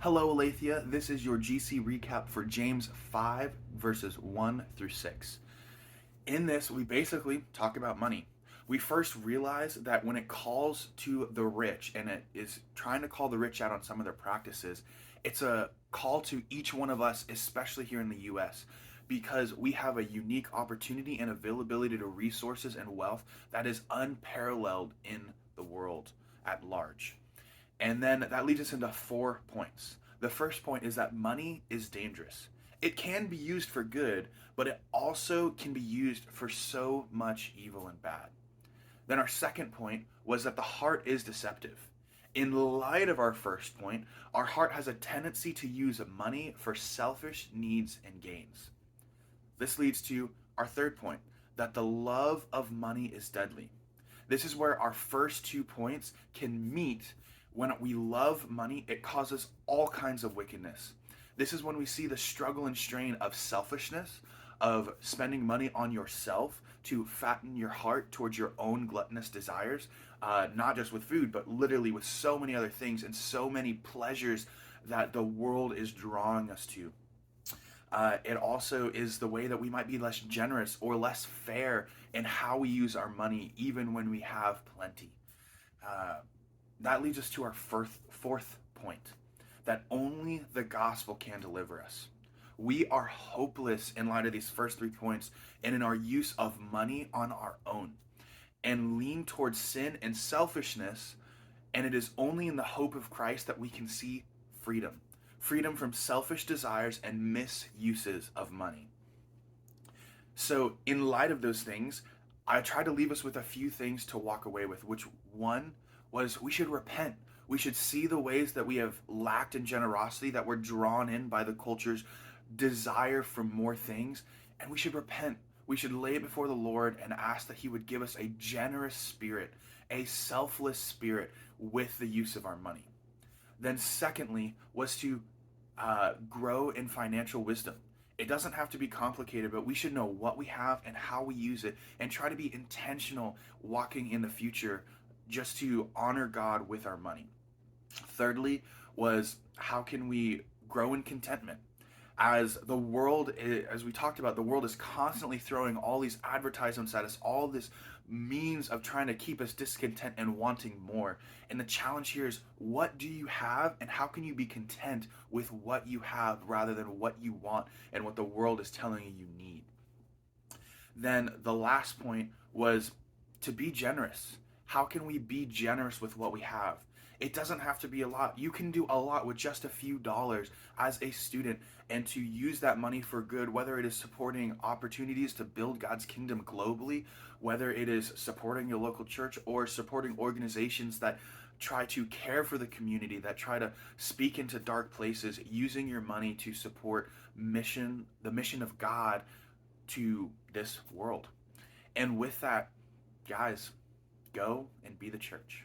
Hello, Aletheia. This is your GC recap for James 5, verses 1 through 6. In this, we basically talk about money. We first realize that when it calls to the rich and it is trying to call the rich out on some of their practices, it's a call to each one of us, especially here in the US, because we have a unique opportunity and availability to resources and wealth that is unparalleled in the world at large. And then that leads us into 4 points. The first point is that money is dangerous. It can be used for good, but it also can be used for so much evil and bad. Then our second point was that the heart is deceptive. In light of our first point, our heart has a tendency to use money for selfish needs and gains. This leads to our third point, that the love of money is deadly. This is where our first 2 points can meet. When we love money, it causes all kinds of wickedness. This is when we see the struggle and strain of selfishness, of spending money on yourself to fatten your heart towards your own gluttonous desires, not just with food, but literally with so many other things and so many pleasures that the world is drawing us to. It also is the way that we might be less generous or less fair in how we use our money, even when we have plenty. Uh, that leads us to our fourth point, that only the gospel can deliver us. We are hopeless in light of these first 3 points and in our use of money on our own, and lean towards sin and selfishness. And it is only in the hope of Christ that we can see freedom. Freedom from selfish desires and misuses of money. So, in light of those things, I try to leave us with a few things to walk away with, which one was we should repent. We should see the ways that we have lacked in generosity, that we're drawn in by the culture's desire for more things, and we should repent. We should lay it before the Lord and ask that He would give us a generous spirit, a selfless spirit with the use of our money. Then, secondly, was to grow in financial wisdom. It doesn't have to be complicated, but we should know what we have and how we use it and try to be intentional walking in the future just to honor God with our money. Thirdly, was how can we grow in contentment? As the world, as we talked about, the world is constantly throwing all these advertisements at us, all this means of trying to keep us discontent and wanting more. And the challenge here is, what do you have and how can you be content with what you have rather than what you want and what the world is telling you need? Then the last point was to be generous. How can we be generous with what we have? It doesn't have to be a lot. You can do a lot with just a few dollars as a student and to use that money for good, whether it is supporting opportunities to build God's kingdom globally, whether it is supporting your local church or supporting organizations that try to care for the community, that try to speak into dark places, using your money to support the mission of God to this world. And with that, guys, go and be the church.